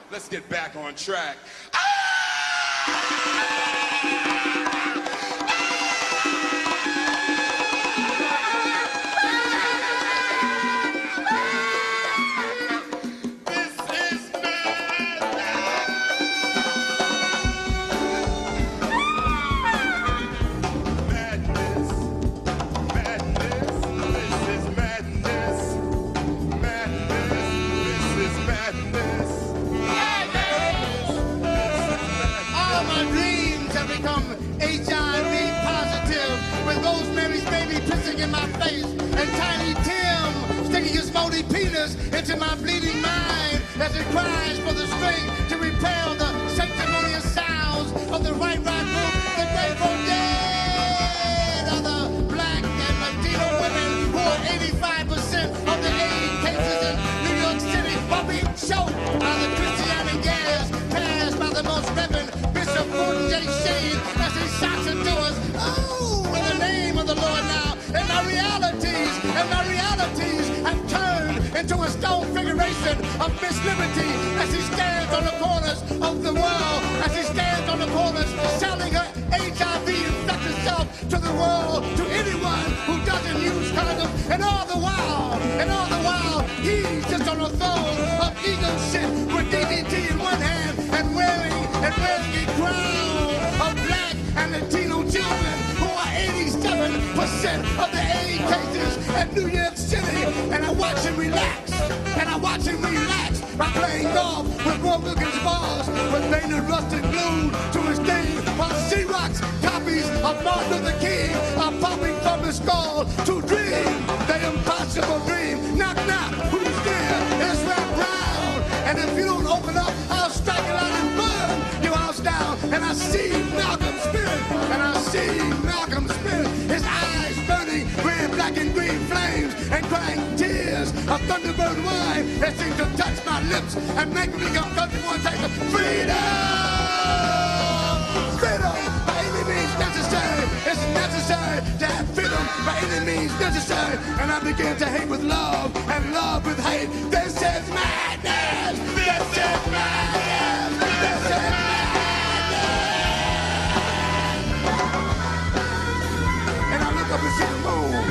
Let's get back on track. In my face, and Tiny Tim sticking his moldy penis into my bleeding mind as it cries for the strength to repel the sanctimonious sounds of the right group, the Grateful Dead, of the black and Latino women who are 85% of the AIDS cases in New York City are being choked by the Christianity gas passed by the most Reverend Bishop Gordon J. Shane as he shouts it to us. Oh, in the name of the Lord now. And my realities have turned into a stone figuration of Miss Liberty as she stands on the corners of the world, as she stands on the corners selling her HIV-infected self to the world, to anyone who doesn't use condoms, and all the while, he's just on a throne of ego shit with DDT in one hand and wearing a crown of black and Latino children who are 87% of the AIDS cases at New York City, and I watch him relax, by playing golf with Roy Wilkins balls, with Maynard Rustin glued to his thing, while Xerox copies of Martin Luther King are popping from his skull to dream the impossible dream. Knock, knock, who's there? It's Red Brown, and if you don't open up, I'll strike it out and burn your house down. And I see Malcolm's spirit, his eyes burning red, black, and green flames, and crying tears of Thunderbird wine that seem to touch my lips and make me uncomfortable and taste of freedom. Freedom by any means necessary. It's necessary to have freedom by any means necessary. And I begin to hate with love and love with hate. This is madness. This is madness. This is madness. And I look up and see the moon.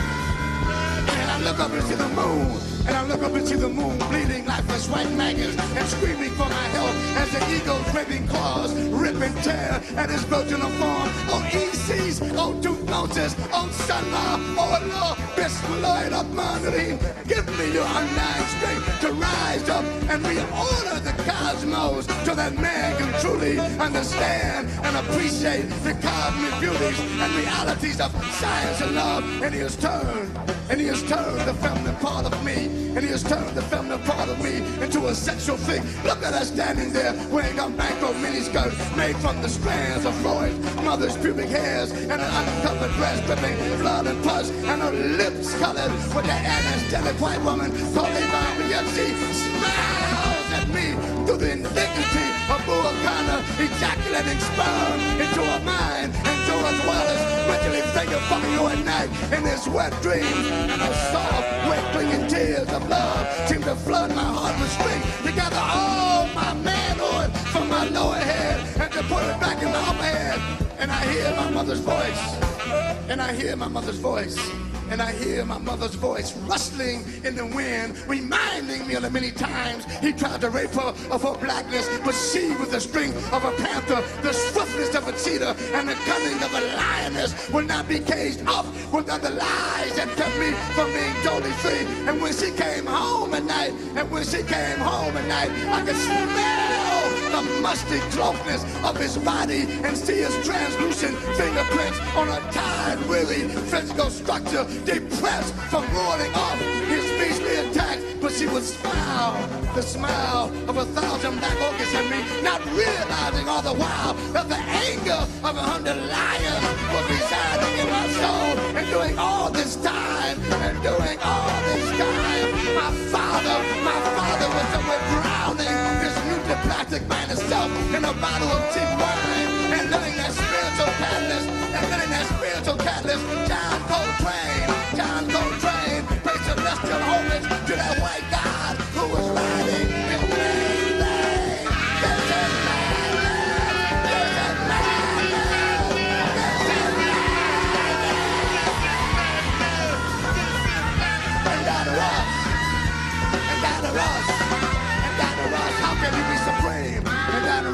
And I look up and see the moon. And I look up and see the moon bleeding lifeless white maggots and screaming for my help as the eagle's raping claws rip and tear at his virginal form. Oh, ECs, oh, Tutmosis, oh, Sunlaw, oh, Lord, Bismillah of Mandarin, give me your undying strength to rise up and reorder the cosmos so that man can truly understand and appreciate the cosmic beauties and realities of science and love. And he has turned the feminine part of me. And he has turned the feminine part of me into a sexual thing. Look at her standing there wearing a mango miniskirt made from the strands of Freud's mother's pubic hairs and an uncovered breast dripping blood and pus and her lips colored with the anesthetic white woman called Eva. Yet she smiles at me through the indignity of Buakana ejaculating sperm into her mind, and George Wallace mentally finger fucking you at night in this wet dream, and her soft, wet, clinging tears of love seem to flood my heart with strength to gather all my manhood from my lower head and to put it back in my upper head. And I hear my mother's voice, and I hear my mother's voice, and I hear my mother's voice rustling in the wind, reminding me of the many times he tried to rape her of her blackness, but she, with the strength of a panther, the swiftness of a cheetah, and the cunning of a lioness, will not be caged up with other lies that kept me from being totally free. And when she came home at night, I could smell the musty closeness of his body and see his translucent fingerprints on a tired, weary physical structure, depressed from warding off his beastly attacks. But she would smile, the smile of 1,000 black orchids at me, not realizing all the while that the anger of 100 lions was residing in my soul. And doing all this time, my father was somewhere drowning this nuclear plastic man himself in a bottle of cheap wine, and letting that spiritual catalyst, John Coltrane, pay celestial homage to that white God who was riding his main thing.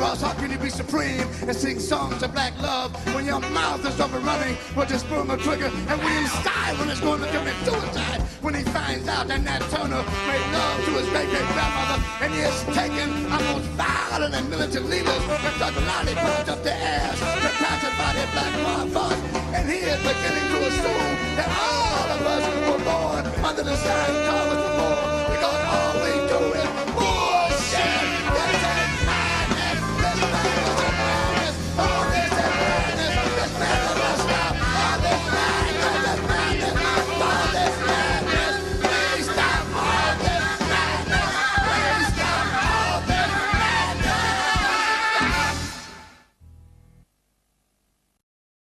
Pharaoh's how can you be supreme and sing songs of black love when your mouth is overrunning with the sperm of trigger? And William Styron is going to commit suicide when he finds out that Nat Turner made love to his great-great-grandmother, and he has taken our most violent and militant leaders and took lollipops up their ass to pacify their black motherfuckers. And he is beginning to assume that all of us were born under the same colors before, because all we do is